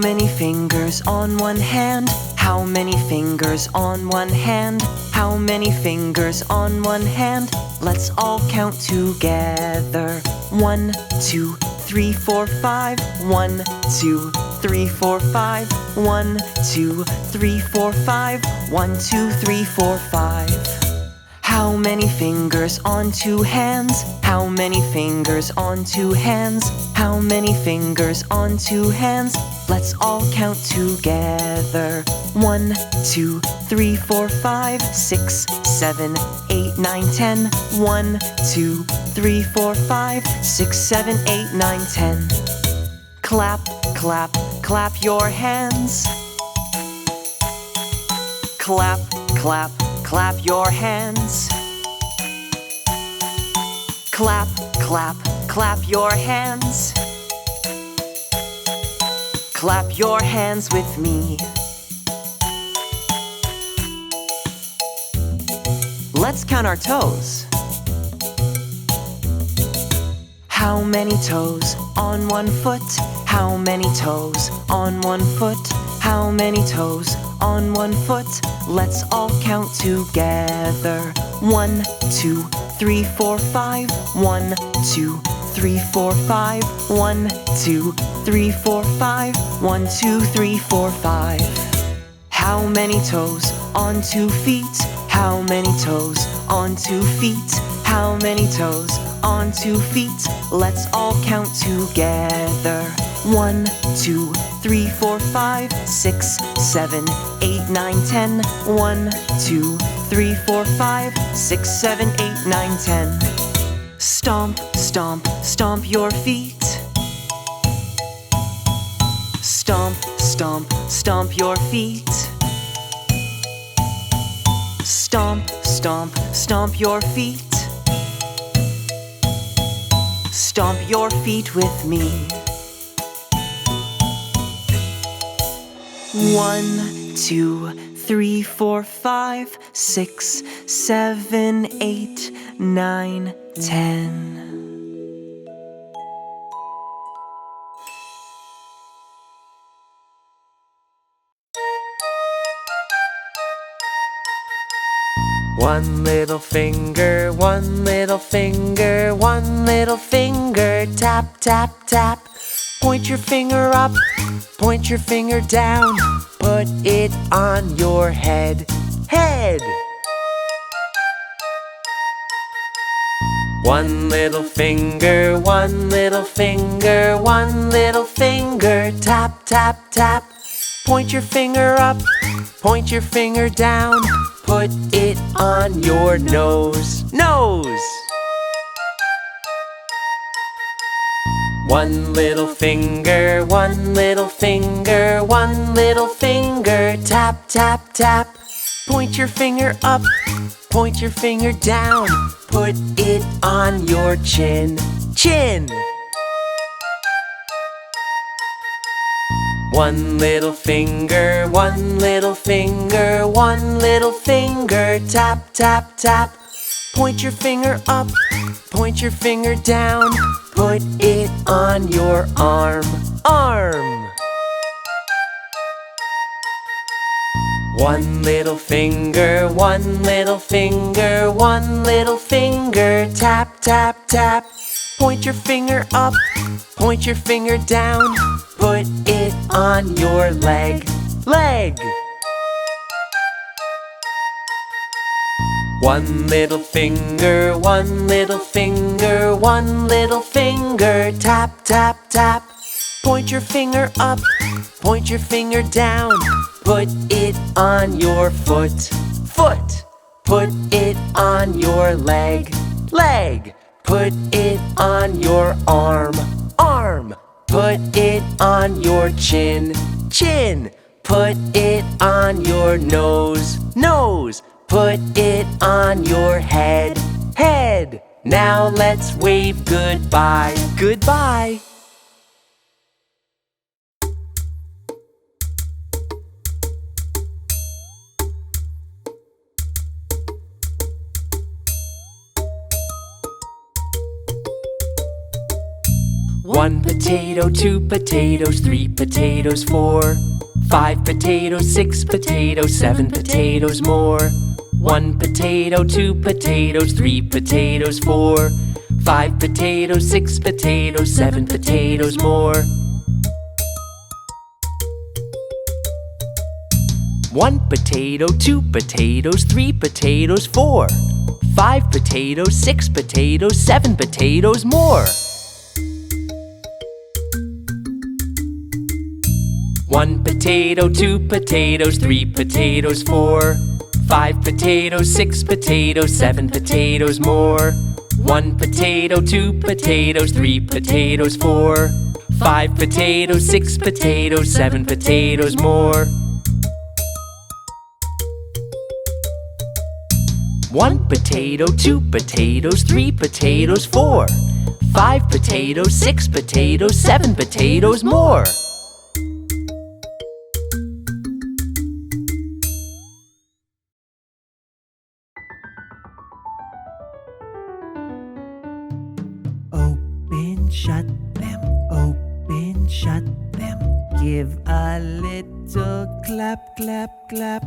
many fingers on one hand? How many fingers on one hand? How many fingers on one hand? Let's all count together. 1, 2, 3, 4, 5. 1, 2, 3, 4, 5. 1, 2, 3, 4, 5. 1, 2, 3, 4, 5. How many fingers on two hands? How many fingers on two hands? How many fingers on two hands? Let's all count together. 1, 2, 3, 4, 5, 6, 7, 8, 9, 10. 1, 2, 3, 4, 5, 6, 7, 8, 9, 10. Clap, clap, clap your hands. Clap, clap, clap your hands. Clap, clap, clap your hands. Clap your hands with me. Let's count our toes. How many toes on one foot? How many toes on one foot? How many toes on one foot? Let's all count together. 1, 2, 3, 4, 5. 1, 2, 3, 4, 5. 1, 2, 3, 4, 5. 1, 2, 3, 4, 5. How many toes on 2 feet? How many toes on 2 feet? How many toes on 2 feet? Let's all count together. 1, 2, 3, 4, 5, 6, 7, 8, 9, 10. 1, 2, 3, 4, 5, 6, 7, 8, 9, 10. Stomp, stomp, stomp your feet. Stomp, stomp, stomp your feet. Stomp, stomp, stomp your feet. Stomp your feet with me. 1, 2, 3, 4, 5, 6, 7, 8, 9, 10. One little finger, one little finger, one little finger, tap, tap, tap. Point your finger up, point your finger down, put it on your head, head. One little finger, one little finger, one little finger, tap, tap, tap. Point your finger up, point your finger down, put it on your nose, nose. One little finger, one little finger, one little finger, tap, tap, tap. Point your finger up, point your finger down, put it on your chin, chin. One little finger, one little finger, one little finger, tap, tap, tap. Point your finger up, point your finger down, put it on your arm, arm. One little finger, one little finger, one little finger, tap, tap, tap. Point your finger up, point your finger down, put it on your leg, leg. One little finger, one little finger, one little finger, tap, tap, tap. Point your finger up, point your finger down, put it on your foot, foot. Put it on your leg, leg. Put it on your arm, arm. Put it on your chin, chin. Put it on your nose, nose. Put it on your head, head. Now let's wave goodbye, goodbye. 1 potato, 2 potatoes, 3 potatoes, 4, 5 potatoes, 6 potatoes, 7 potatoes more. 1 potato, 2 potatoes, 3 potatoes, 4, 5 potatoes, 6 potatoes, 7 potatoes more. 1 potato, 2 potatoes, 3 potatoes, 4, 5 potatoes, 6 potatoes, 7 potatoes more. 1 potato, 2 potatoes, 3 potatoes, 4, 5 potatoes, 6 potatoes, 7 potatoes more. 1 potato, 2 potatoes, 3 potatoes, 4, 5 potatoes, 6 potatoes, 7 potatoes more. 1 potato, 2 potatoes, 3 potatoes, 4, 5 potatoes, 6 potatoes, 7 potatoes more. Open, shut them, open, shut them. Give a little clap, clap, clap.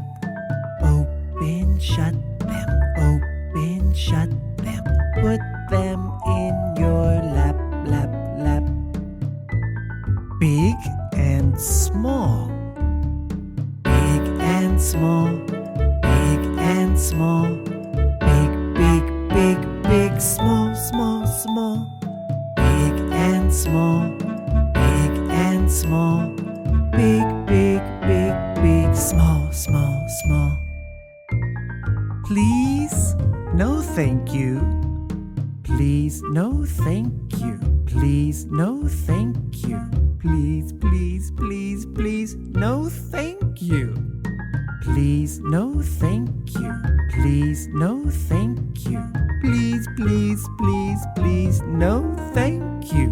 Open, shut them, open, shut them. Put them in your lap, lap, lap. Big and small, big and small, big and small. Big, big, big, big, small, small, small. Big and small, big and small. Big, big, big, big, small, small, small. Please, no thank you. Please, no thank you. Please, no thank you. Please, please, please, please, no thank you. Please, no thank you. Please, no thank you. Please, please, please, please, no thank you.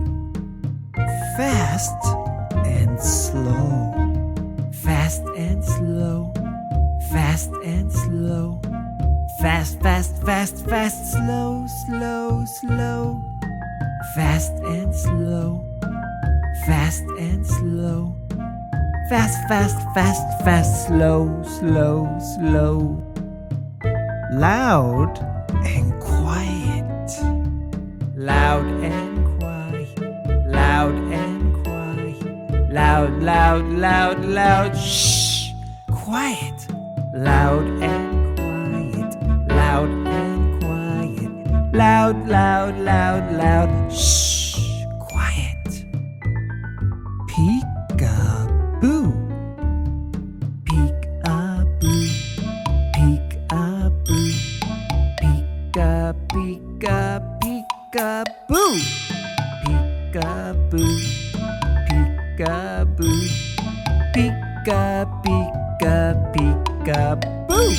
Fast and slow. Fast and slow. Fast and slow. Fast, fast, fast, fast, slow, slow, slow. Fast and slow. Fast and slow. Fast, fast, fast, fast, slow, slow, slow. Loud and quiet. Loud and quiet. Loud and quiet. Loud, loud, loud, loud. Shh. Quiet. Loud and quiet. Loud and quiet. Loud, loud, loud, loud. Shh. Quiet. Peek-a-boo. Peek-a-boo. Peek-a-boo. Peek-a, peek-a, peek-a-boo. Peek-a-boo. Peek-a-boo. Peek-a, peek-a, peek-a-boo.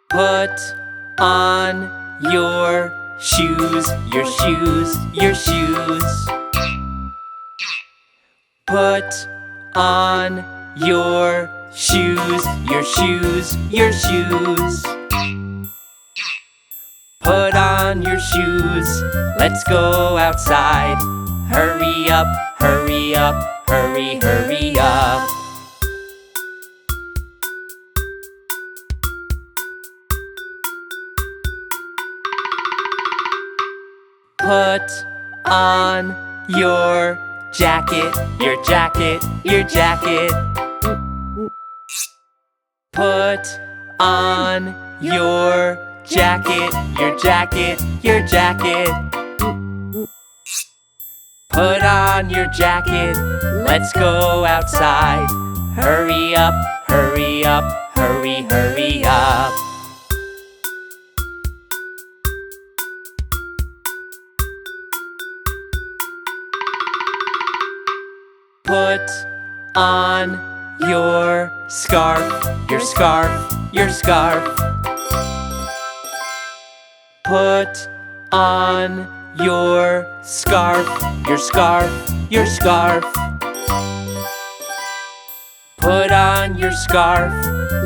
Put on your shoes, your shoes, your shoes. Put on your shoes, your shoes, your shoes. Put on your shoes, let's go outside. Hurry up, hurry up, hurry, hurry up. Put on your jacket, your jacket, your jacket. Put on your jacket, your jacket, your jacket. Put on your jacket, let's go outside. Hurry up, hurry up, hurry, hurry up. Put on your scarf, your scarf, your scarf. Put on your scarf, your scarf, your scarf. Put on your scarf,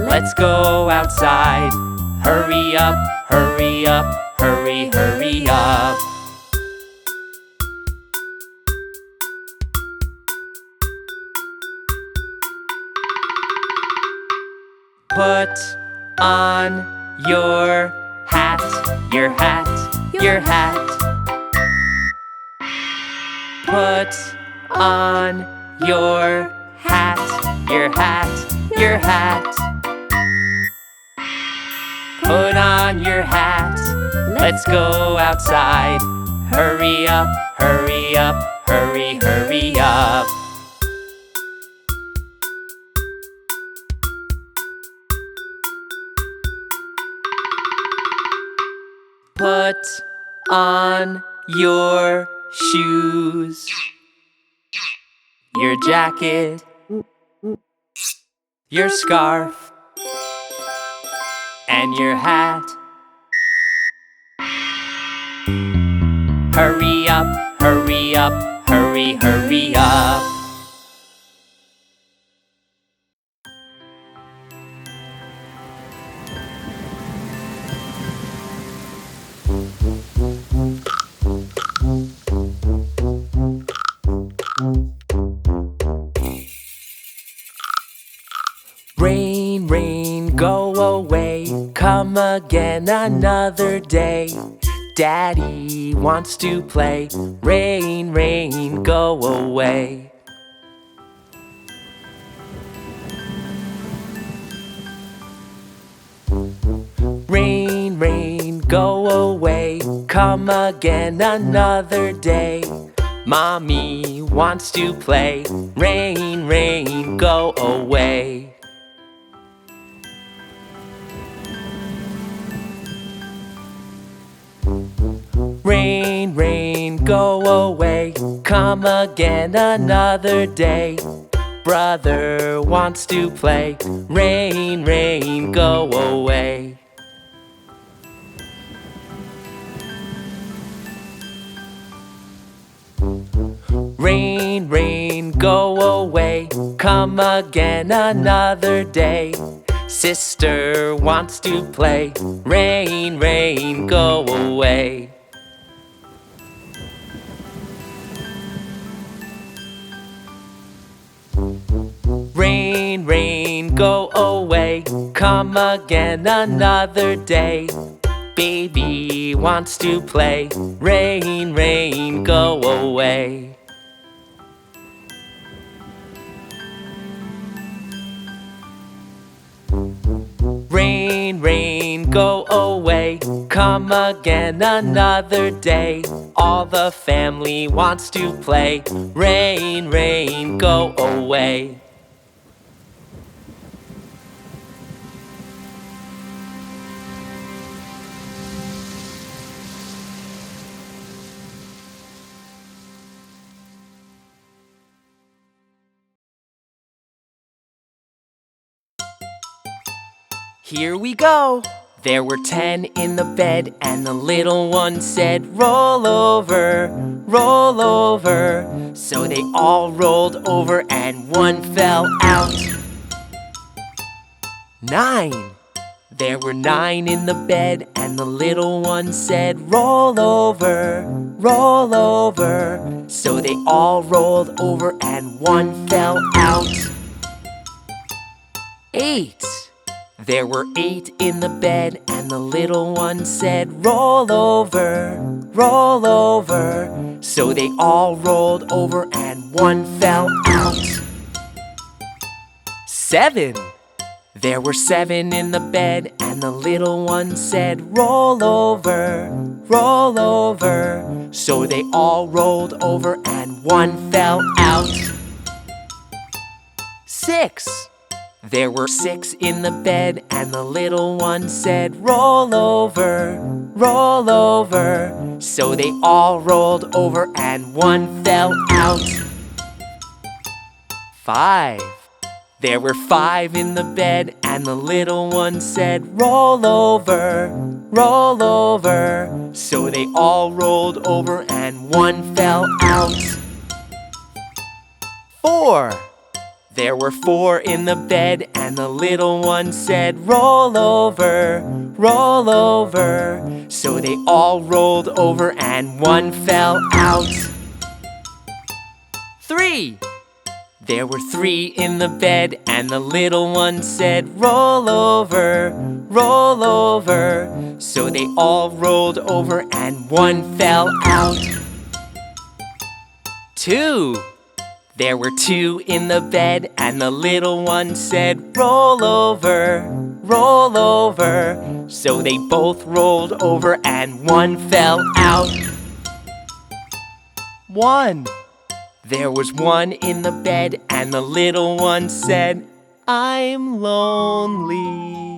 let's go outside. Hurry up, hurry up, hurry, hurry up. Put on your hat, your hat, your hat. Put on your hat, your hat, your hat. Put on your hat, let's go outside. Hurry up, hurry up, hurry, hurry up. Put on your shoes, your jacket, your scarf, and your hat. Hurry up, hurry up, hurry, hurry up. Rain, rain, go away. Come again another day. Daddy wants to play. Rain, rain, go away. Rain, rain, go away. Come again another day. Mommy wants to play. Rain, rain, go away. Rain, rain, go away. Come again another day. Brother wants to play. Rain, rain, go away. Rain, rain, go away. Come again another day. Sister wants to play. Rain, rain, go away. Rain, rain, go away. Come again another day. Baby wants to play. Rain, rain, go away. Rain, rain, go away. Come again another day. All the family wants to play. Rain, rain, go away. Here we go! There were 10 in the bed, and the little one said, roll over, roll over. So they all rolled over, and one fell out. 9. There were 9 in the bed, and the little one said, roll over, roll over. So they all rolled over, and one fell out. 8. There were 8 in the bed, and the little one said, roll over, roll over. So they all rolled over, and one fell out. 7. There were 7 in the bed, and the little one said, roll over, roll over. So they all rolled over, and one fell out. 6. There were 6 in the bed, and the little one said, roll over, roll over. So they all rolled over, and one fell out. 5. There were 5 in the bed, and the little one said, roll over, roll over. So they all rolled over, and one fell out. 4. There were 4 in the bed, and the little one said, roll over, roll over. So they all rolled over, and one fell out. 3. There were 3 in the bed, and the little one said, roll over, roll over. So they all rolled over, and one fell out. 2. There were 2 in the bed, and the little one said, roll over, roll over. So they both rolled over, and one fell out. 1. There was 1 in the bed, and the little one said, I'm lonely.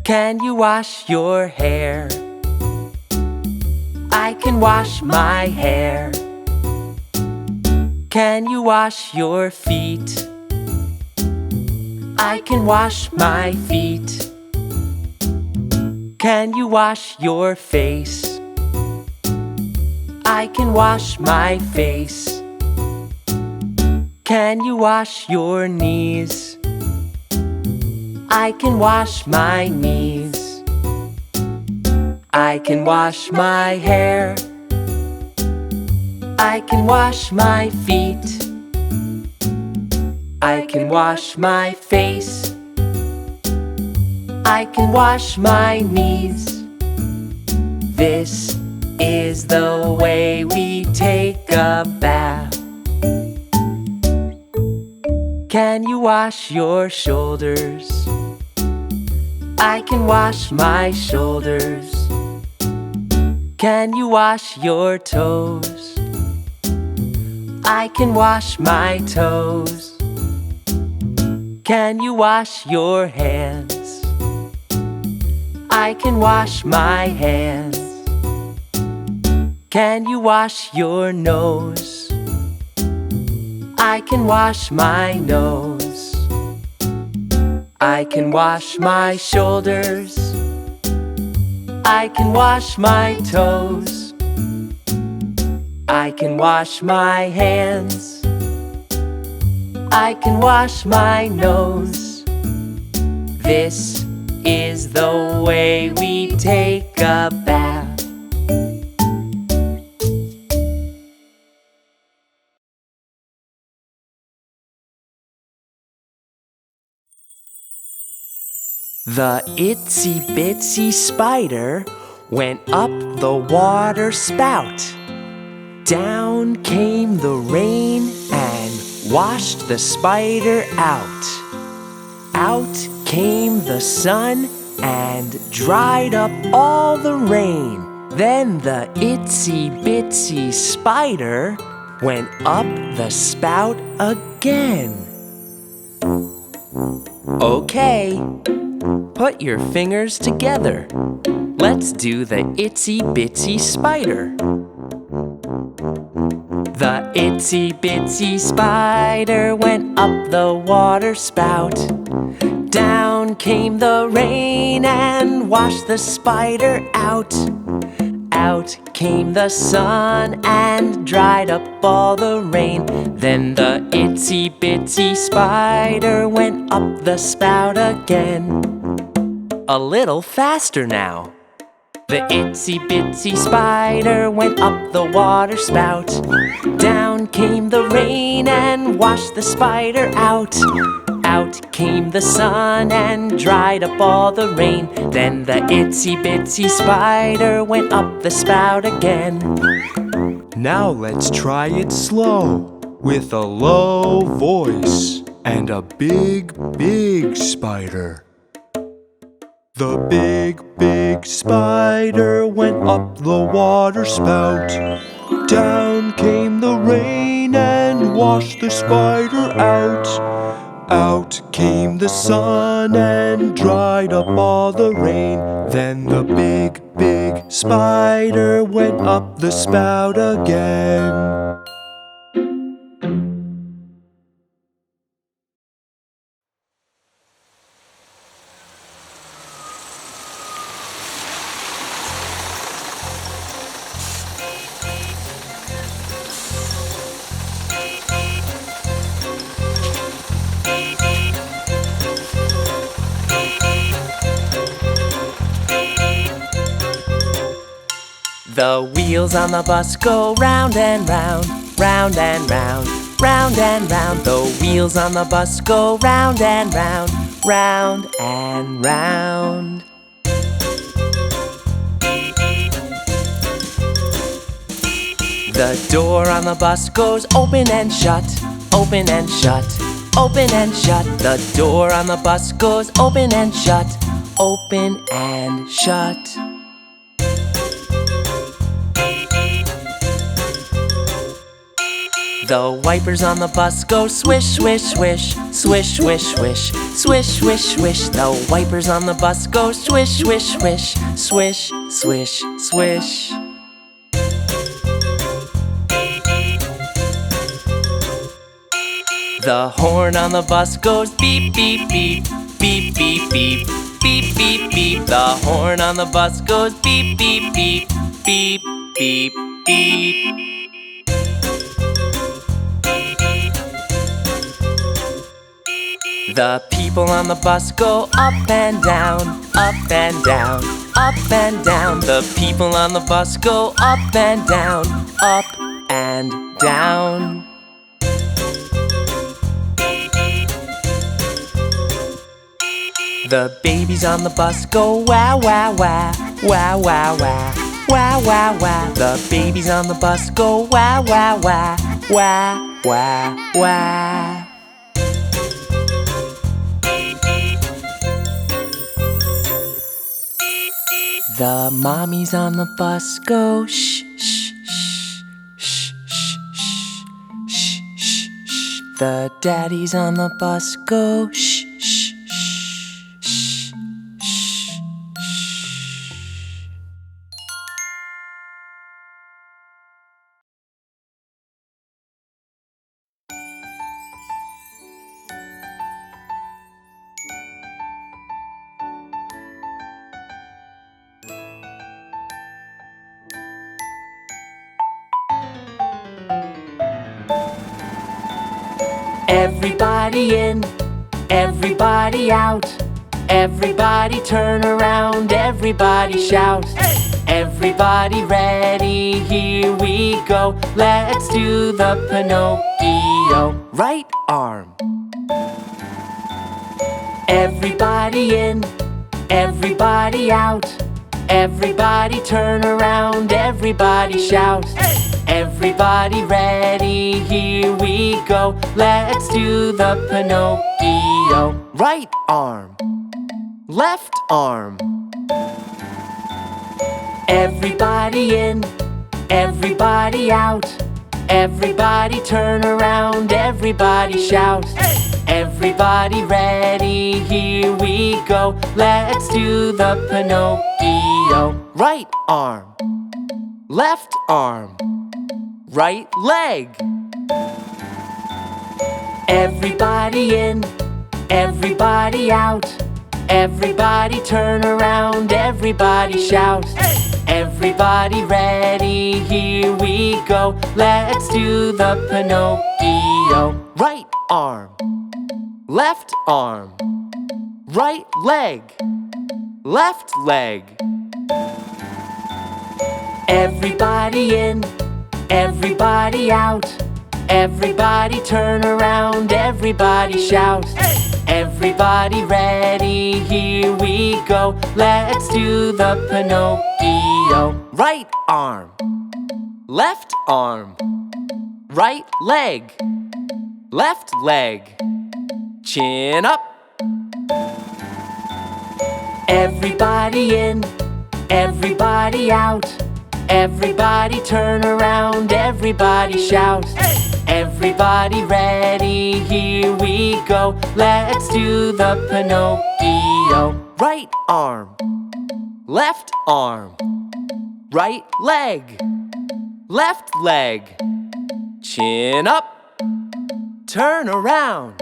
Can you wash your hair? I can wash my hair. Can you wash your feet? I can wash my feet. Can you wash your face? I can wash my face. Can you wash your knees? I can wash my knees. I can wash my hair. I can wash my feet. I can wash my face. I can wash my knees. This is the way we take a bath. Can you wash your shoulders? I can wash my shoulders. Can you wash your toes? I can wash my toes. Can you wash your hands? I can wash my hands. Can you wash your nose? I can wash my nose. I can wash my shoulders. I can wash my toes. I can wash my hands. I can wash my nose. This is the way we take a bath. The itsy bitsy spider went up the water spout. Down came the rain and washed the spider out. Out came the sun and dried up all the rain. Then the itsy bitsy spider went up the spout again. Okay. Put your fingers together. Let's do the itsy bitsy spider. The itsy bitsy spider went up the water spout. Down came the rain and washed the spider out. Out came the sun and dried up all the rain. Then the itsy bitsy spider went up the spout again. A little faster now. The itsy bitsy spider went up the water spout. Down came the rain and washed the spider out. Out came the sun and dried up all the rain. Then the itsy bitsy spider went up the spout again. Now let's try it slow, with a low voice and a big, big spider. The big, big spider went up the water spout. Down came the rain and washed the spider out. Out came the sun and dried up all the rain. Then the big, big spider went up the spout again. The wheels on the bus go round and round, round and round, round and round. The wheels on the bus go round and round, round and round. The door on the bus goes open and shut, open and shut, open and shut. The door on the bus goes open and shut, open and shut. The wipers on the bus go swish, swish, swish, swish, swish, swish, swish, swish, swish. The wipers on the bus go swish, swish, swish, swish, swish, swish. The horn on the bus goes beep, beep, beep, beep, beep, beep, beep, beep, beep. The horn on the bus goes beep, beep, beep, beep, beep, beep. The people on the bus go up and down, up and down, up and down. The people on the bus go up and down, up and down. The babies on the bus go wah, wah, wah, wah, wah, wah, wah, wah, wah. The babies on the bus go wah, wah, wah, wah, wah, wah. The mommies on the bus go shh, shh, shh, shh, shh, shh, shh, shh, shh. The daddies on the bus go shh, shh, shh, shh, shh, shh. Everybody in, everybody out. Everybody turn around, everybody shout. Everybody ready, here we go. Let's do the Pinocchio. Right arm. Everybody in, everybody out. Everybody turn around, everybody shout. Everybody ready, here we go. Let's do the Pinocchio. Right arm, left arm. Everybody in, everybody out. Everybody turn around, everybody shout. Everybody ready, here we go. Let's do the Pinocchio. Right arm, left arm, right leg. Everybody in, everybody out. Everybody turn around, everybody shout. Everybody ready, here we go. Let's do the Pinocchio. Right arm, left arm, right leg, left leg. Everybody in, everybody out. Everybody turn around, everybody shout. Everybody ready, here we go. Let's do the Pinocchio. Right arm, left arm, right leg, left leg. Chin up. Everybody in, everybody out. Everybody turn around, everybody shout. Everybody ready, here we go. Let's do the Pinocchio. Right arm, left arm. Right leg, left leg. Chin up, turn around.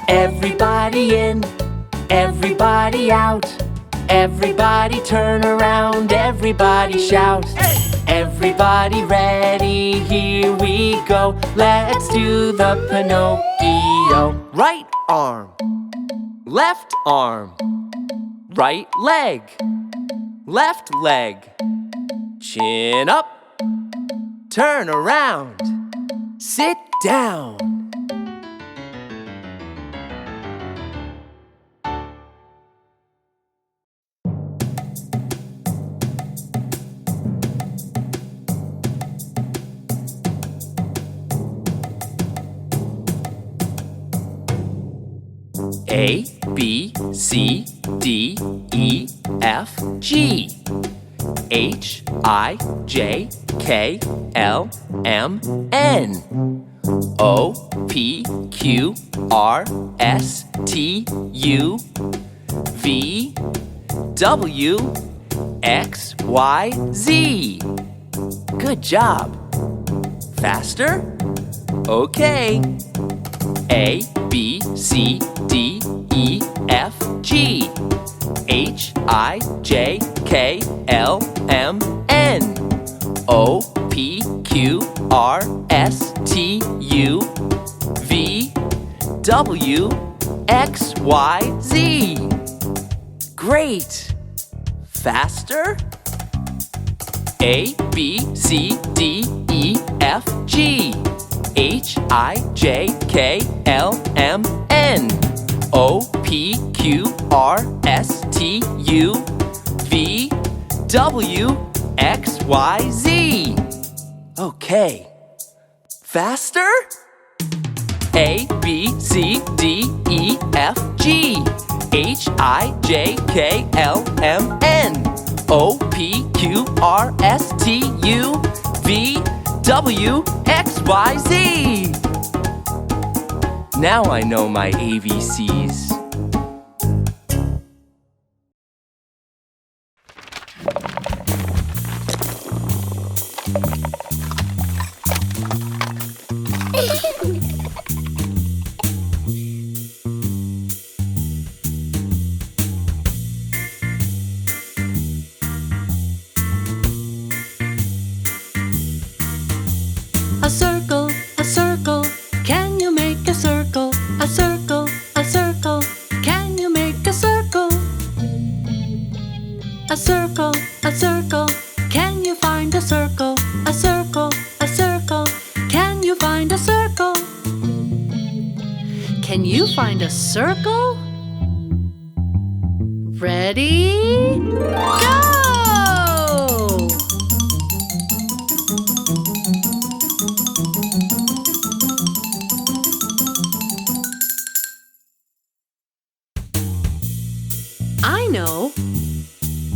Everybody in, everybody out. Everybody turn around, everybody shout. Everybody ready, here we go. Let's do the Pinocchio. Right arm, left arm. Right leg, left leg. Chin up, turn around. Sit down. A, B, C, D, E, F, G. H, I, J, K, L, M, N. O, P, Q, R, S, T, U, V, W, X, Y, Z. Good job. Faster? Okay. A, B, C, D, E, F, G. H, I, J, K, L, M, N. O, P, Q, R, S, T, U, V, W, X, Y, Z. Great! Faster? A, B, C, D, E, F, G. H, I, J, K, L, M, N. O, P, Q, R, S, T, U, V, W, X, Y, Z. Okay. Faster? A, B, C, D, E, F, G. H, I, J, K, L, M, N. O, P, Q, R, S, T, U, V, W, X, Y, Z. Now I know my ABCs. A circle, can you make a circle? A circle, can you make a circle? A circle, can you find a circle? A circle, can you find a circle? Can you find a circle? Ready? Go! I know.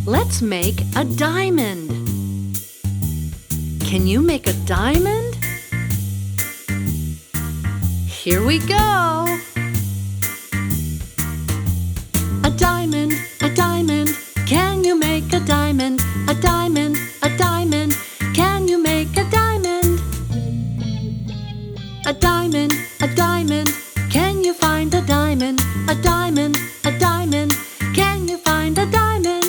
Let's make a diamond. Can you make a diamond? Here we go. A diamond, can you make a diamond? A diamond, can you make a diamond? A diamond, can you find a diamond? A diamond, can you find a diamond?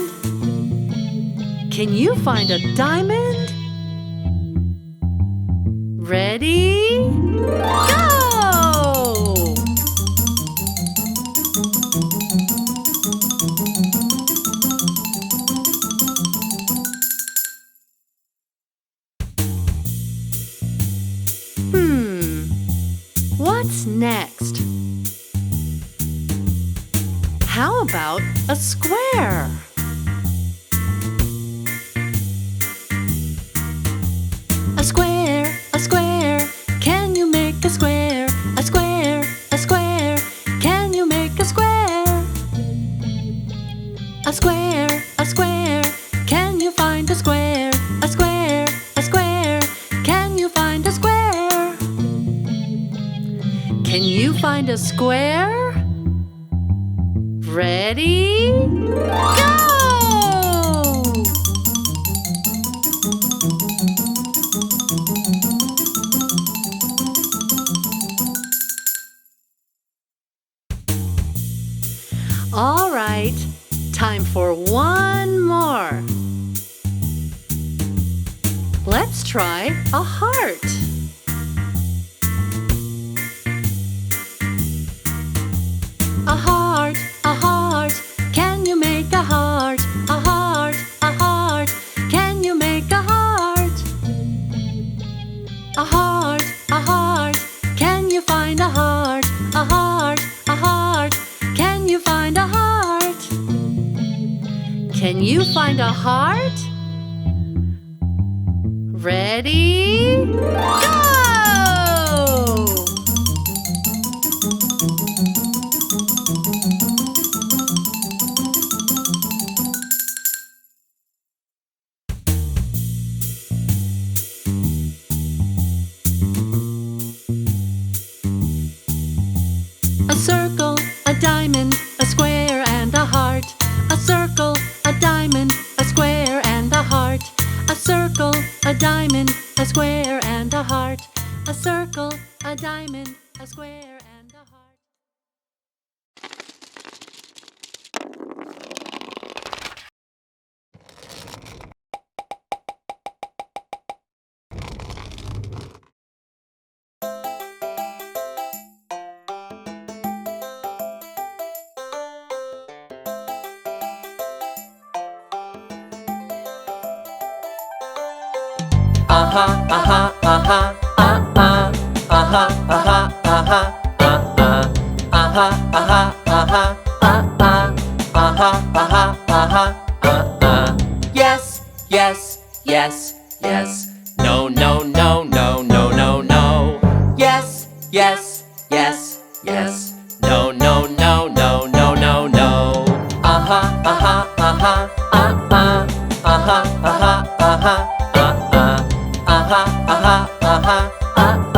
Can you find a diamond? Ready? Go! What's next? How about a square? A square, can you make a square? A square, can you make a square? Can you find a square? Ready? Go! All right, time for one more. Let's try a heart. A heart, a heart, can you make a heart? A heart, a heart, can you make a heart? A heart, a heart, can you find a heart? A heart, a heart, can you find a heart? Can you find a heart? Ready? Go! A circle, a diamond, a square and a heart. A circle, a diamond, a square and a heart. A circle, a diamond, a square and a heart. A circle, a diamond, a square and a heart. Uh-huh, uh-huh, uh-huh, uh-uh. Uh-huh, uh-huh, uh-huh, uh-uh. Uh-huh, uh-huh, uh-huh, uh-uh. Uh-huh, uh-huh, uh-huh, uh-uh. Yes, yes, yes, yes. No, no, no, no, no, no, no. Yes, yes, yes, yes. No, no, no, no, no, no, no. Uh-huh, uh-huh, uh-huh, uh-uh. Uh-huh, uh-huh, uh-huh, uh-uh. Uh-huh, uh-huh, uh-huh, uh-uh.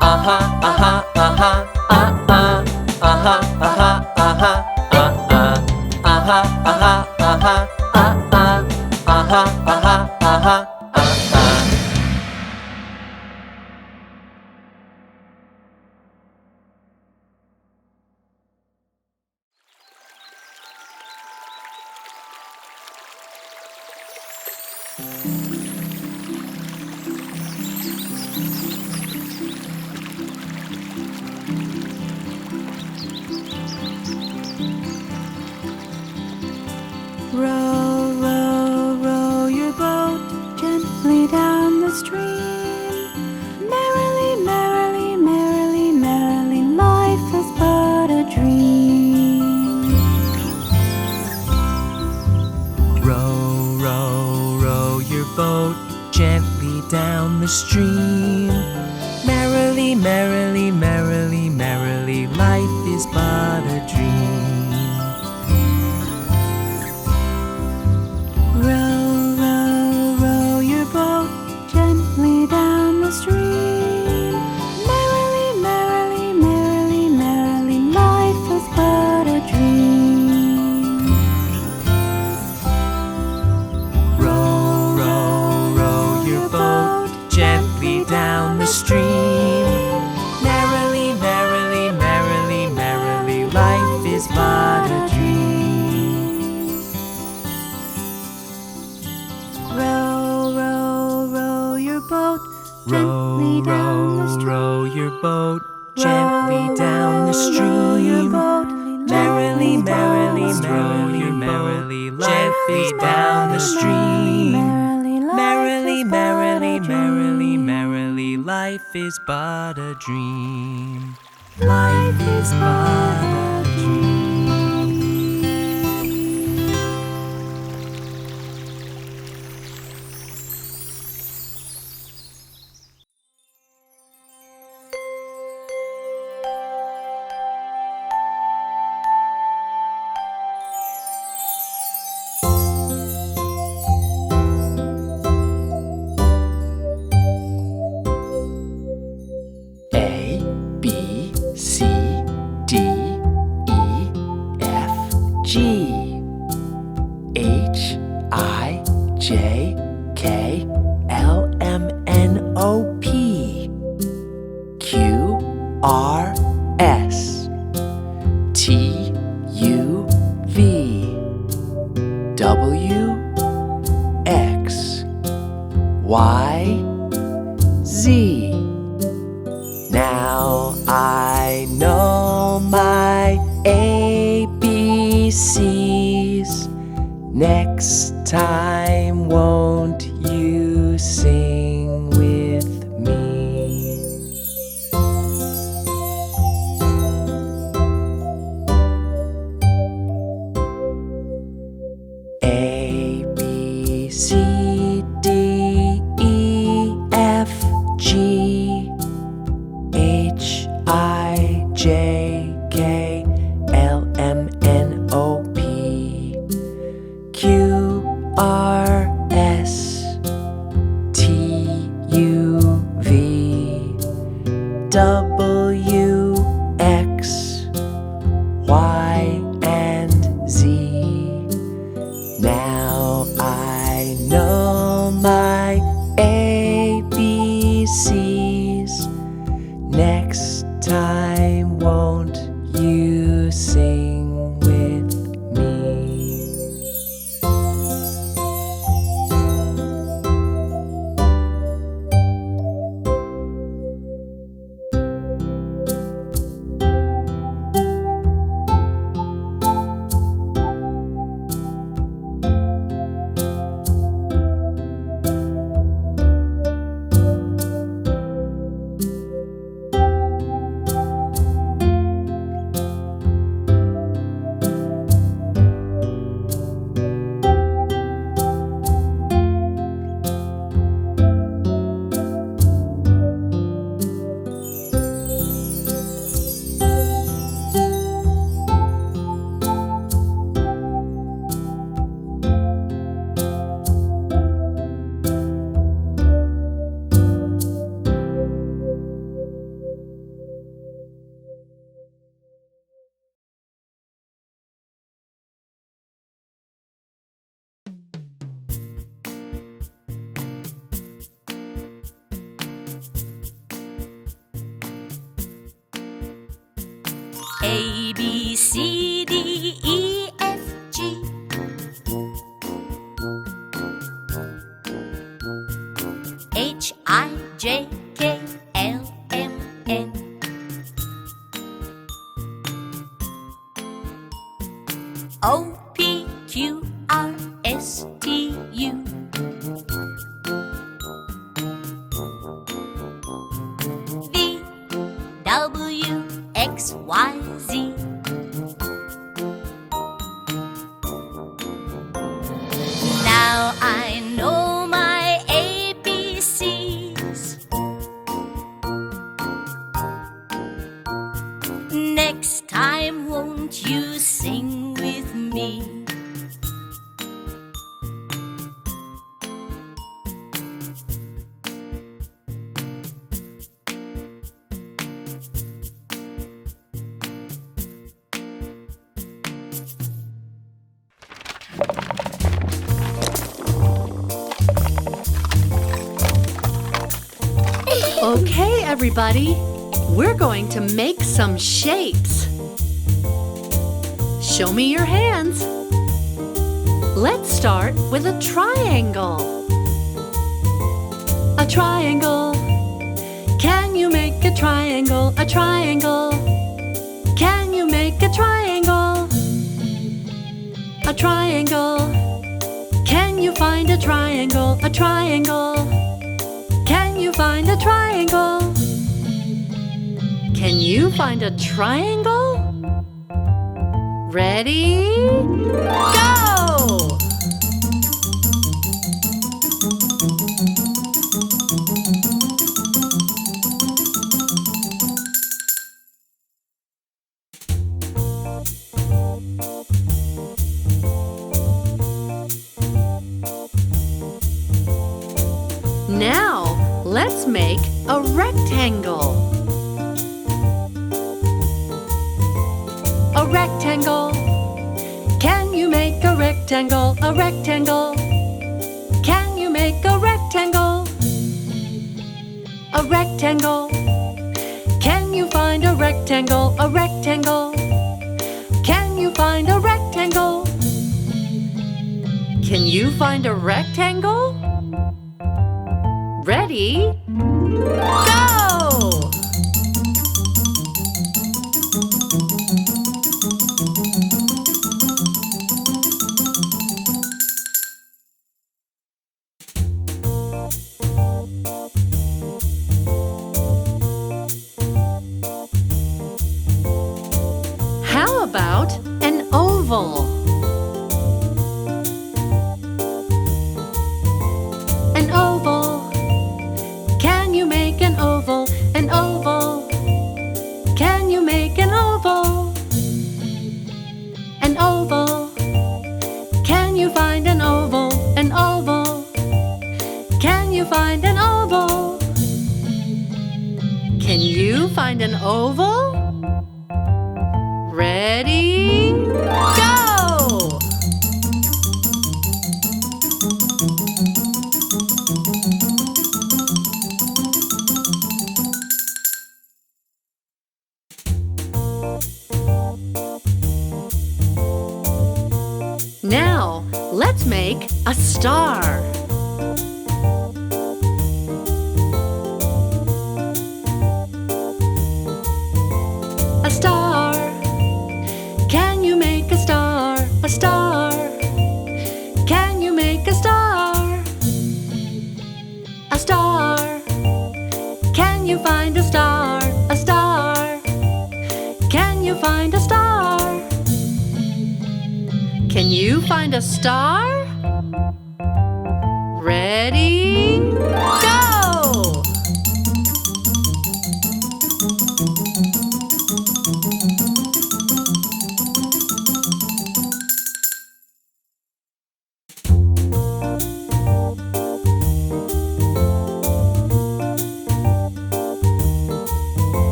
Uh-huh, uh-huh, uh-huh, uh-uh. Uh-huh, uh-huh, uh-huh, uh-uh. Uh-huh, uh-huh, uh-huh, uh-uh. Uh-huh, uh-huh, uh-huh, uh-uh. Uh-huh, uh-huh, uh-huh, uh-uh. Row, row, row your boat gently down the stream. Merrily, merrily, merrily, merrily, life is but a dream. Row, row, row your boat gently down the stream. Merrily, merrily, merrily, merrily, life is but a dream. Row, row, row your boat gently down the stream. Merrily, merrily, merrily, merrily, life is but a dream. Row, row, row your boat gently down the stream. Merrily, merrily, merrily, merrily, life is but a dream. Row, row, row your boat Row, gently down the row, stream. row your boat gently down the stream. Merrily, merrily, merrily, merrily, gently down the stream. Merrily, merrily, merrily, merrily, life is but a dream. Life is but a dream. G, H, I, J, K, L, M, N, O, P, Q, R, S, T, U, V, W, X, Y, Z. Now I know my ABCs. Next time, won't you sing with me? A, B, C, D, E, F, G, H, I, J, K, L, M, N, O, P, Q, R, S, T, U, V, W, X, Y, and Z. Now I know my ABCs. Next time, won't you sing with me? A, B, C, D, E, F, G. H, I, J, K, L, M, N. O, P, Q, R, S, T, U. V, W, X, Y, Z. Now I know my ABCs. Next time, won't you sing with me? Okay, everybody, we're going to make some shapes. Show me your hands. Let's start with a triangle. A triangle. Can you make a triangle? A triangle. Can you make a triangle? A triangle. Can you find a triangle? A triangle. Can you find a triangle? Can you find a triangle? Ready? Go! Now, let's make a rectangle. A rectangle. you make a rectangle, a rectangle? Can you make a rectangle? A rectangle. Can you find a rectangle, a rectangle? Can you find a rectangle? Can you find a rectangle? Ready? Go! How about an oval? An oval. Can you make an oval? An oval. Can you make an oval? An oval. Can you find an oval? An oval. Can you find an oval? Can you find an oval? Ready? Go! Now, let's make a star. A star. Can you make a star? A star. Can you make a star? A star. Can you find a star? A star. Can you find a star? Can you find a star? Ready? Go!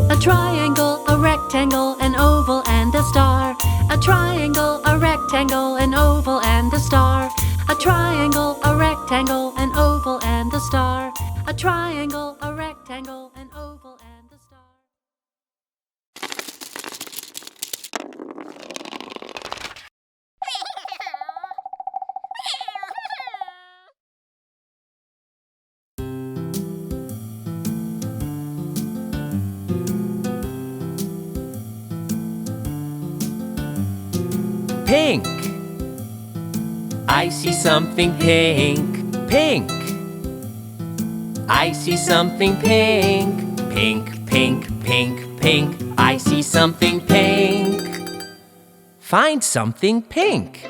A triangle, a rectangle, an oval, and a star. A triangle, a rectangle, an oval, and a star. A triangle, a rectangle, an oval, and a star. A triangle, a rectangle, an oval, and a star. Pink. I see something pink. Pink. I see something pink. Pink, pink, pink, pink. I see something pink. Find something pink.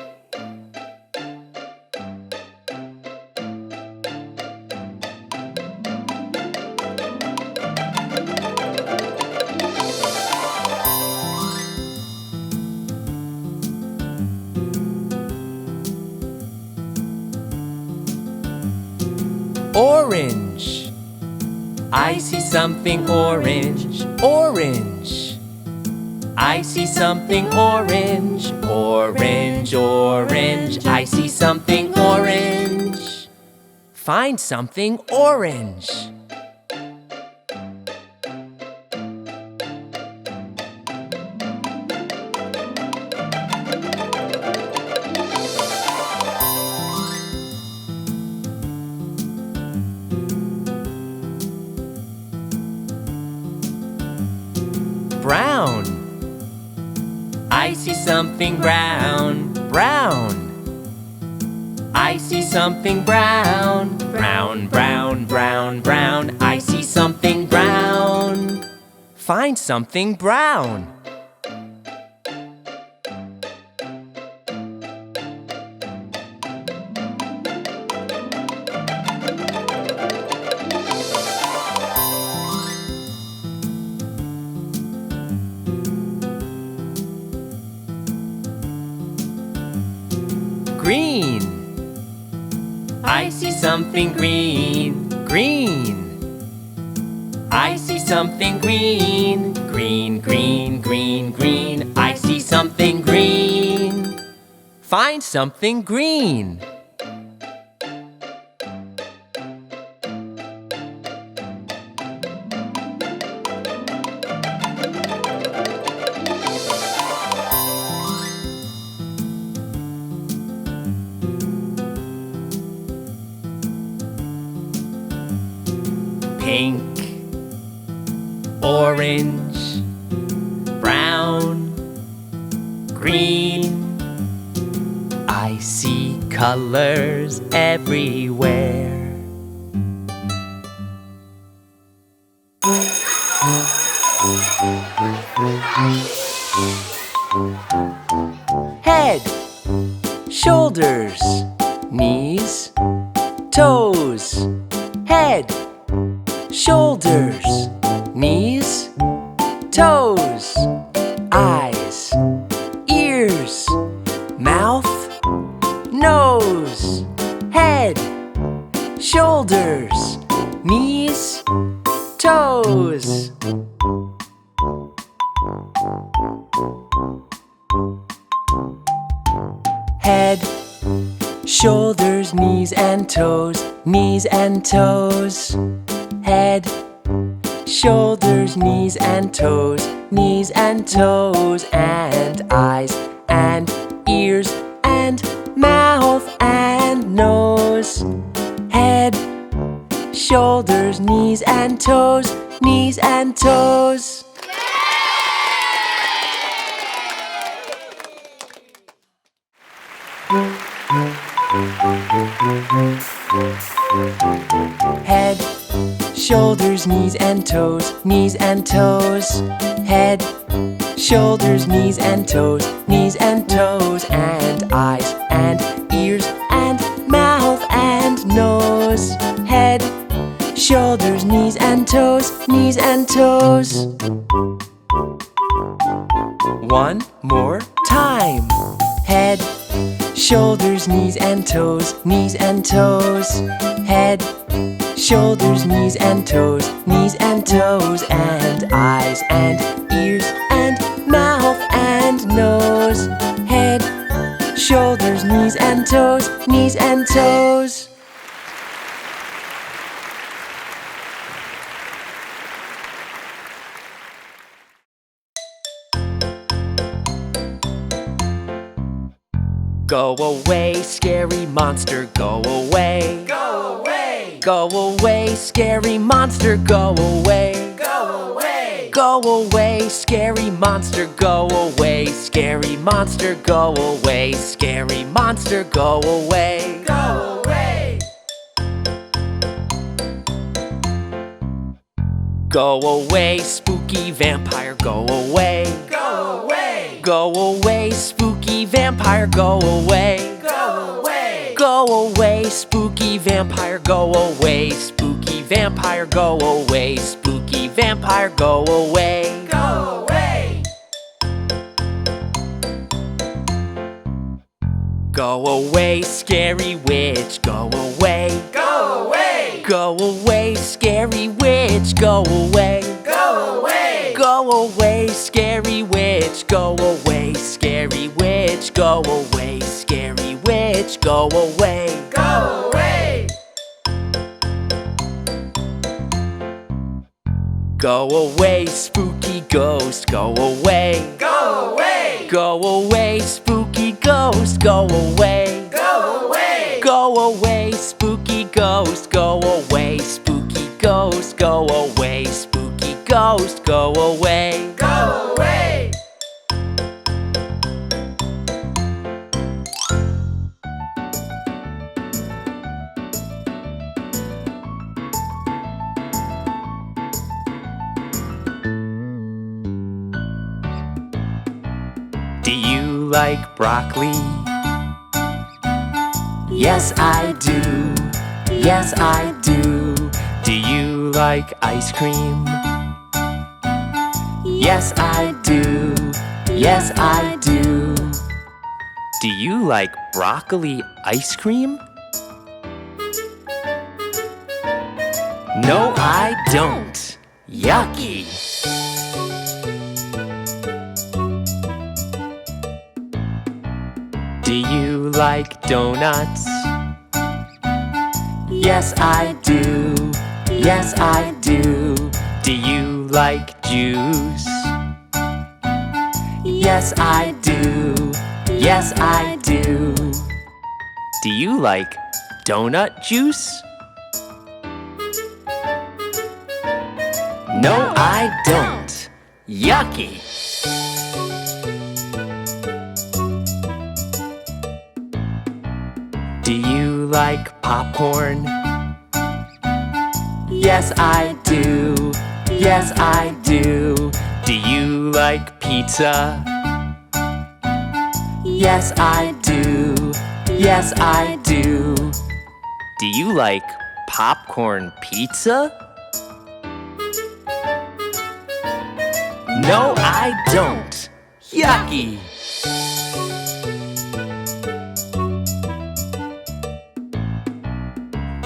Orange. I see something orange. Orange. I see something orange. Orange, orange. I see something orange. Find something orange. Brown. I see something brown. Brown. I see something brown. Brown, brown, brown, brown. I see something brown. Find something brown. Green. I see something green. Green. I see something green. Green, green, green, green. I see something green. Find something green. Pink, orange, brown, green. I see colors everywhere. Head, shoulders, knees, toes. Head, shoulders, knees, toes. Eyes, ears, mouth, nose. Head, shoulders, knees, toes. Head, shoulders, knees and toes, knees and toes. Head, shoulders, knees and toes, knees and toes. And eyes and ears and mouth and nose. Head, shoulders, knees and toes, knees and toes. Head, shoulders, knees and toes, knees and toes. Head, shoulders, knees and toes, knees and toes. And eyes and ears and mouth and nose. Head, shoulders, knees and toes, knees and toes. One more time. Head, shoulders, knees and toes, knees and toes. Head, shoulders, knees and toes, knees and toes. And eyes and ears and mouth and nose. Head, shoulders, knees and toes, knees and toes. Go away, scary monster, go away. Go away. Go away, scary monster, go away. Go away. Go away, scary monster, go away. Scary monster, go away. Scary monster, go away. Go away. Go away, spooky vampire, go away. Go away. Go away, spooky vampire, go away. Go away. Go away, spooky vampire, go away. Spooky vampire, go away. Spooky vampire, go away. Go away. Go away, scary witch, go away. Go away. Go away, scary witch, go away. Go away. Go away, scary witch, go away. Scary witch, go away. Scary witch, go away. Go away. Go away, spooky ghost, go away. Go away. Go away, spooky ghost, go away. Go away. Go away, spooky ghost, go away. Spooky ghost, go away. Spooky ghost, go away. Go away. Do you like broccoli? Yes, I do. Yes, I do. Do you like ice cream? Yes, I do. Yes, I do. Do you like broccoli ice cream? No, I don't. Yucky. Do you like donuts? Yes, I do. Yes, I do. Do you like juice? Yes, I do. Yes, I do. Do you like donut juice? No, I don't. Yucky! Do you like popcorn? Yes, I do. Yes, I do. Do you like pizza? Yes, I do. Yes, I do. Do you like popcorn pizza? No, I don't. Yucky!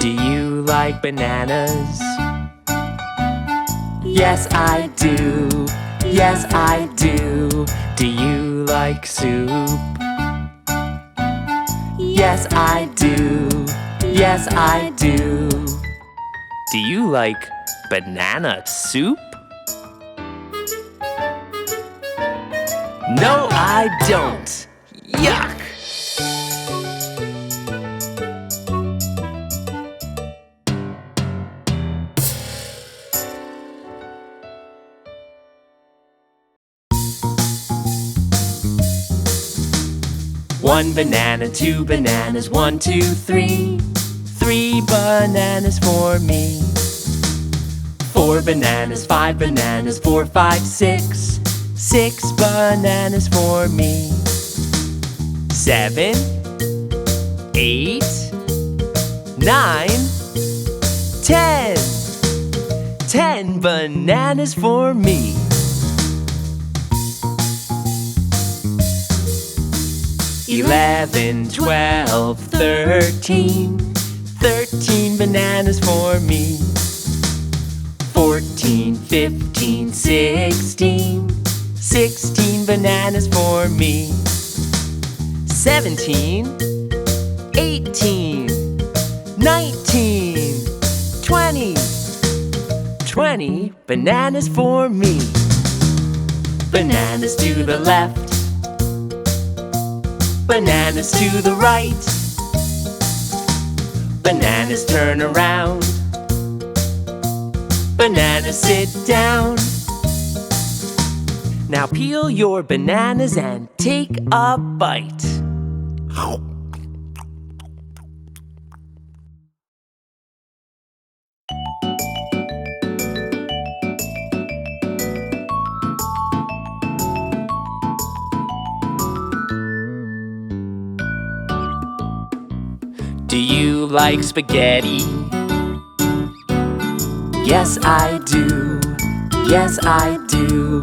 Do you like bananas? Yes, I do. Yes, I do. Do you like soup? Yes, I do. Yes, I do. Do you like banana soup? No, I don't. Yuck! One banana, two bananas, 1, 2, 3. 3 bananas for me. 4 bananas, 5 bananas, 4, 5, 6. 6 bananas for me. 7, 8, 9, 10. 10 bananas for me. 11, 12, 13. 13 bananas for me. 14, 15, 16. 16 bananas for me. 17, 18, 19, 20. 20 bananas for me. Bananas to the left. Bananas to the right. Bananas turn around. Bananas sit down. Now peel your bananas and take a bite. Do you like spaghetti? Yes, I do. Yes, I do.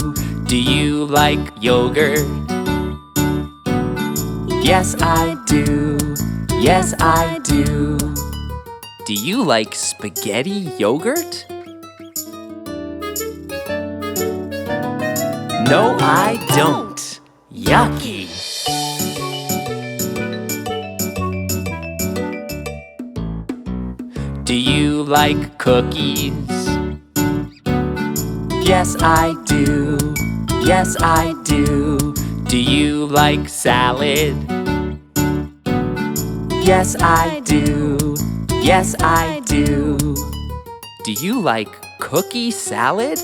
Do you like yogurt? Yes, I do. Yes, I do. Do you like spaghetti yogurt? No, I don't. Yucky! Do you like cookies? Yes, I do. Yes, I do. Do you like salad? Yes, I do. Yes, I do. Do you like cookie salad?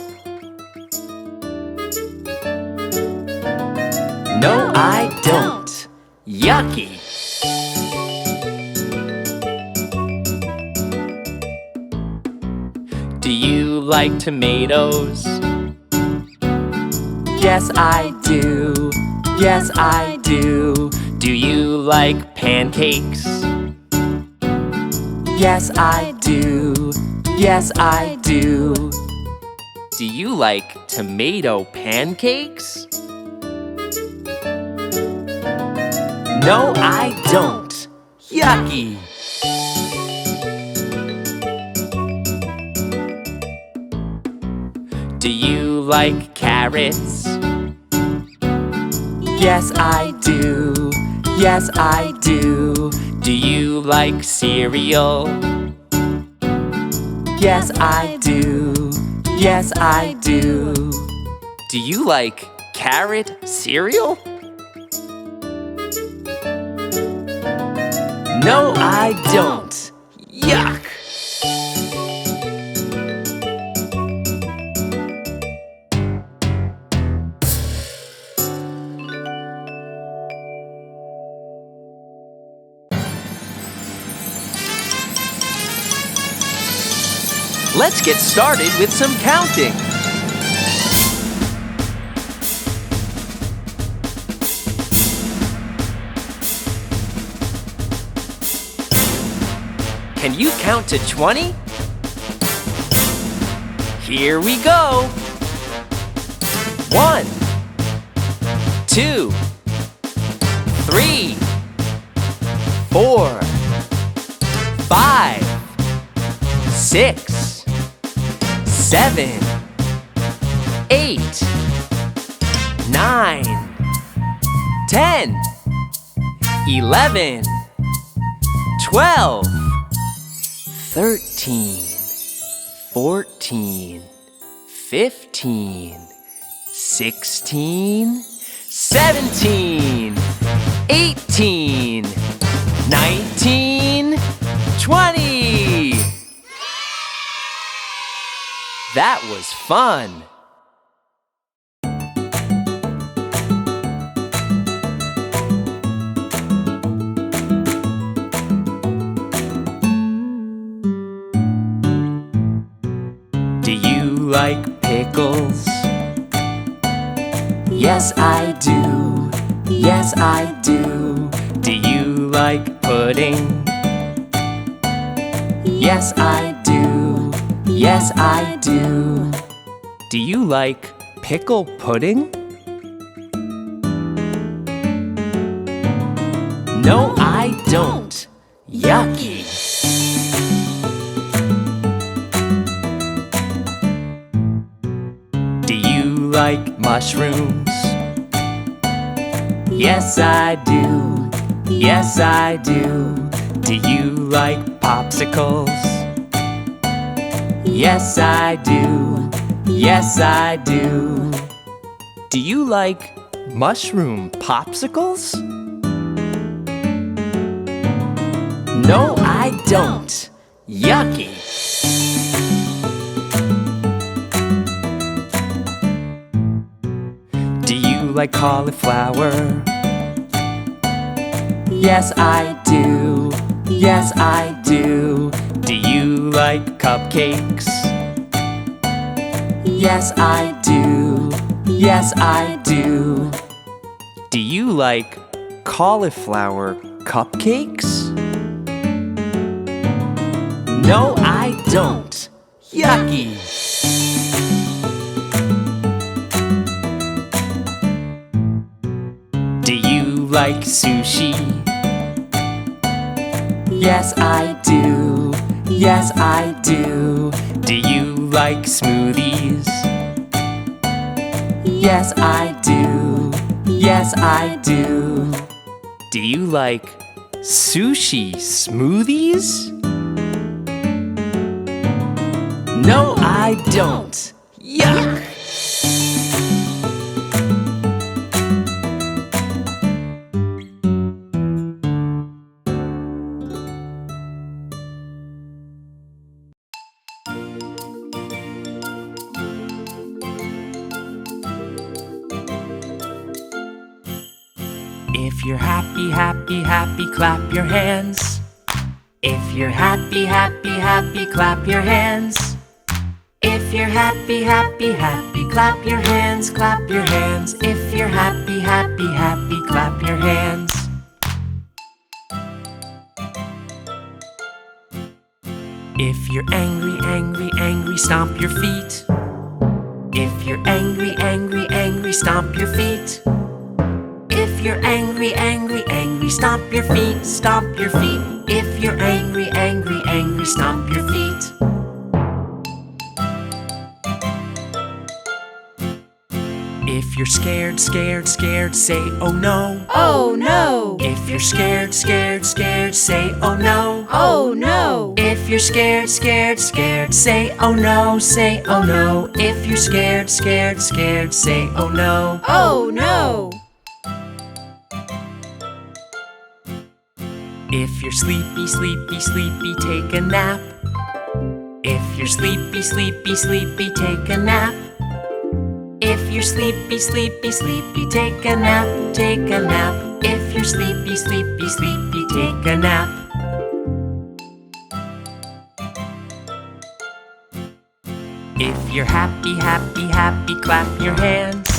No, I don't. Yucky! Do you like tomatoes? Yes, I do. Yes, I do. Do you like pancakes? Yes, I do. Yes, I do. Do you like tomato pancakes? No, I don't. Yucky! Do you like carrots? Yes, I do. Yes, I do. Do you like cereal? Yes, I do. Yes, I do. Do you like carrot cereal? No, I don't. Yuck! Let's get started with some counting. Can you count to 20? Here we go. 1, 2, 3, 4, 5, 6, 7, 8, 9, 10, 11, 12, 13, 14, 15, 16, 17, 18, 19, 20. That was fun. Do you like pickles? Yes, I do. Yes, I do. Do you like pudding? Yes, I do. Yes, I do. Do you like pickle pudding? No, I don't. Yucky. Do you like mushrooms? Yes, I do. Yes, I do. Do you like popsicles? Yes, I do. Yes, I do. Do you like mushroom popsicles? No, I don't. Yucky. Do you like cauliflower? Yes, I do. Yes, I do. Do you like cupcakes? Yes, I do. Yes, I do. Do you like cauliflower cupcakes? No, I don't. Yucky. Do you like sushi? Yes, I do. Yes, I do. Do you like smoothies? Yes, I do. Yes, I do. Do you like sushi smoothies? No, I don't. Yuck! If you're happy, happy, happy, clap your hands. If you're happy, happy, happy, clap your hands. If you're happy, happy, happy, clap your hands, clap your hands. If you're happy, happy, happy, clap your hands. If you're angry, angry, angry, stomp your feet. If you're angry, angry, angry, stomp your feet. If you're angry, angry, angry, stomp your feet, stomp your feet. If you're angry, angry, angry, stomp your feet. If you're scared, scared, scared, say oh no. Oh no! If you're you're scared, scared, scared, say oh no. Oh no! If you're scared, scared, scared, say oh no, say oh no. If you're scared, scared, scared, say oh no. Oh no! If you're sleepy, sleepy, sleepy, take a nap. If you're sleepy, sleepy, sleepy, take a nap. If you're sleepy, sleepy, sleepy, take a nap, take a nap. If you're sleepy, sleepy, sleepy, take a nap. If you're happy, happy, happy, clap your hands.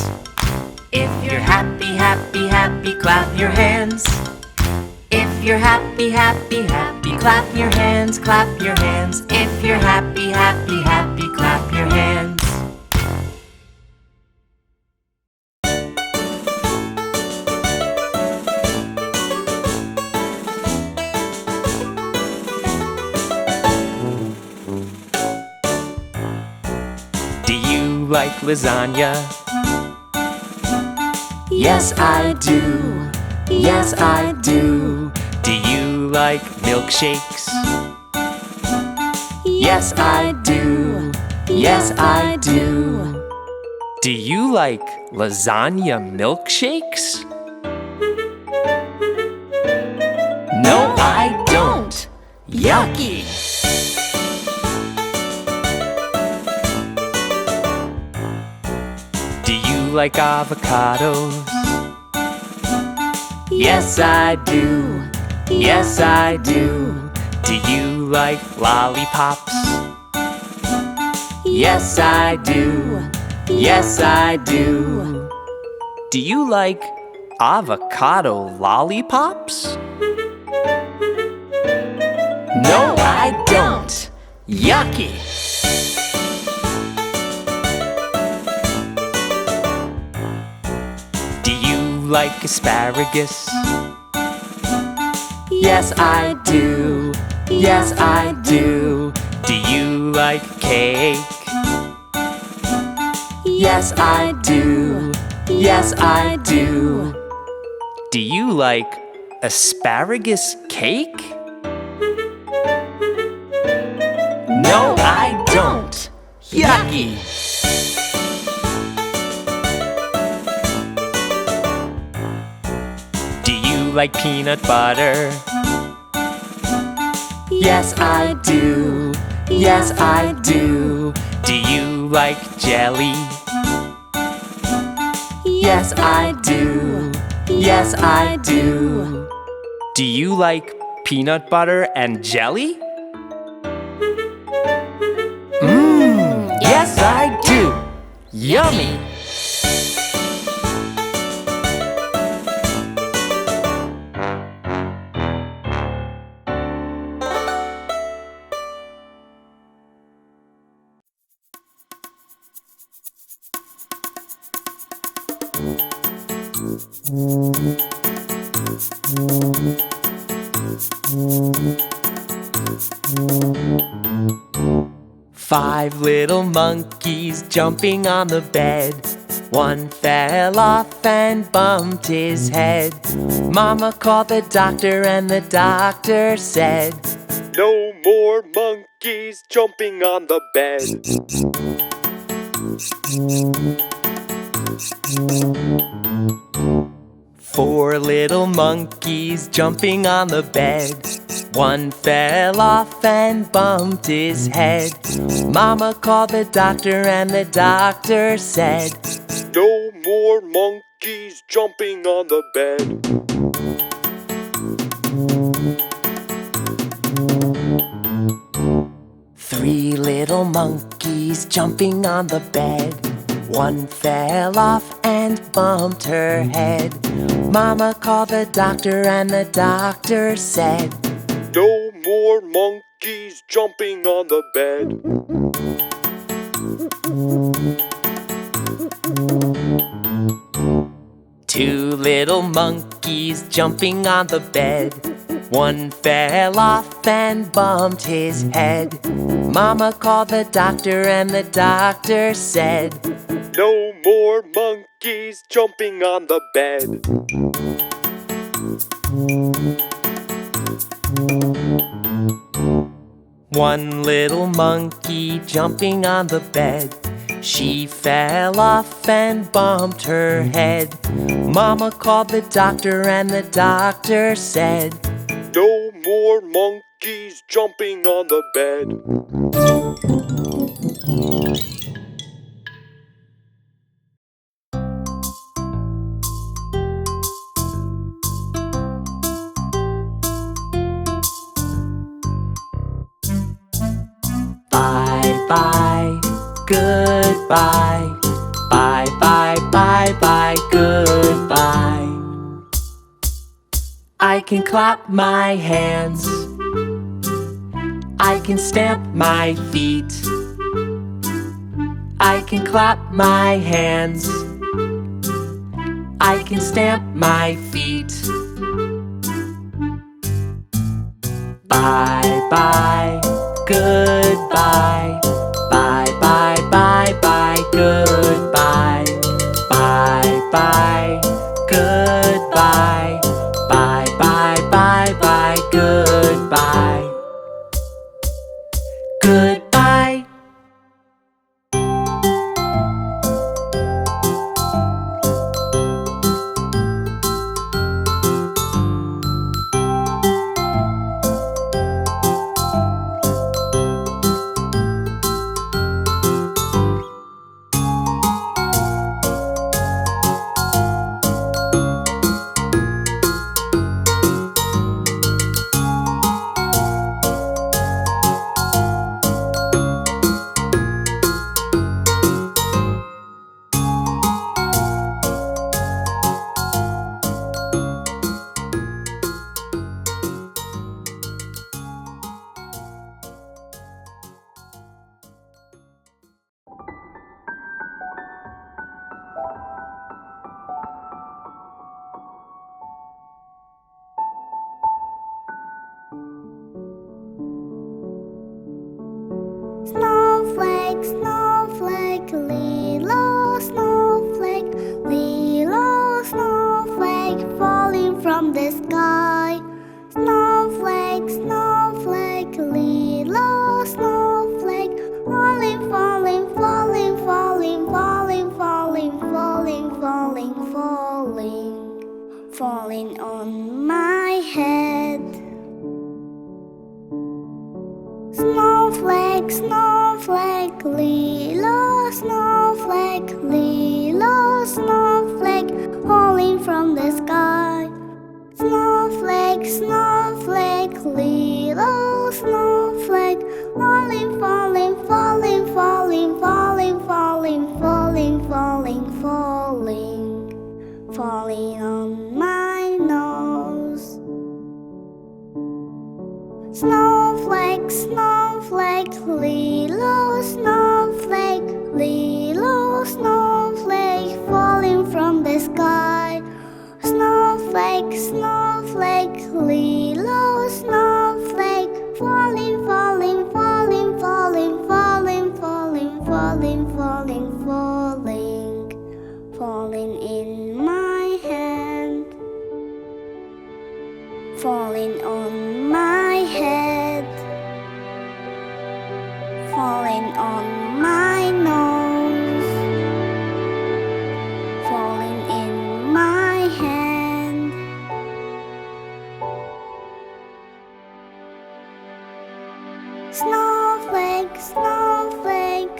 If you're happy, happy, happy, clap your hands. If you're happy, happy, happy, clap your hands, clap your hands. If you're happy, happy, happy, clap your hands. Do you like lasagna? Yes, I do. Yes, I do. Do you like milkshakes? Yes, I do. Yes, I do. Do you like lasagna milkshakes? No, I don't. Yucky! Do you like avocados? Yes, I do. Yes, I do. Do you like lollipops? Yes, I do. Yes, I do. Do you like avocado lollipops? No, I don't. Yucky! Do you like asparagus? Yes, I do. Yes, I do. Do you like cake? Yes, I do. Yes, I do. Do you like asparagus cake? No, I don't. Yucky! Do you like peanut butter? Yes, I do. Yes, I do. Do you like jelly? Yes, I do. Yes, I do. Do you like peanut butter and jelly? Yes, I do. Yummy! Five little monkeys jumping on the bed. One fell off and bumped his head. Mama called the doctor and the doctor said, No more monkeys jumping on the bed. Four little monkeys jumping on the bed. One fell off and bumped his head. Mama called the doctor and the doctor said, No more monkeys jumping on the bed. Three little monkeys jumping on the bed. One fell off and bumped her head. Mama called the doctor and the doctor said, No more monkeys jumping on the bed. Two little monkeys jumping on the bed. One fell off and bumped his head. Mama called the doctor and the doctor said, No more monkeys jumping on the bed. One little monkey jumping on the bed. She fell off and bumped her head. Mama called the doctor and the doctor said, No more monkeys jumping on the bed. Bye bye, goodbye. Bye bye bye bye, goodbye. I can clap my hands. I can stamp my feet. I can clap my hands. I can stamp my feet. Bye bye, goodbye. Bye bye bye bye, goodbye. Bye bye, goodbye. Bye bye bye bye, goodbye. Goodbye. Snowflake, snowflake, little snowflake, little snowflake falling from the sky. Snowflake, snowflake, little snowflake, falling, falling, falling, falling, falling, falling, falling, falling, falling, falling on my head. Snowflake, snowflake, little snowflake, little snowflake, falling from the sky. Snowflake, snowflake, little snowflake, falling, falling, falling, falling, falling, falling, falling, falling, falling, falling on my nose. Snowflake, snowflake, little snowflake, little snowflake, falling from the sky. Snowflake, snowflake, little snowflake, falling, falling, falling, falling, falling, falling, falling, falling, falling, falling in my hand, falling on my head, falling on my nose, falling in my hand. Snowflake, snowflake,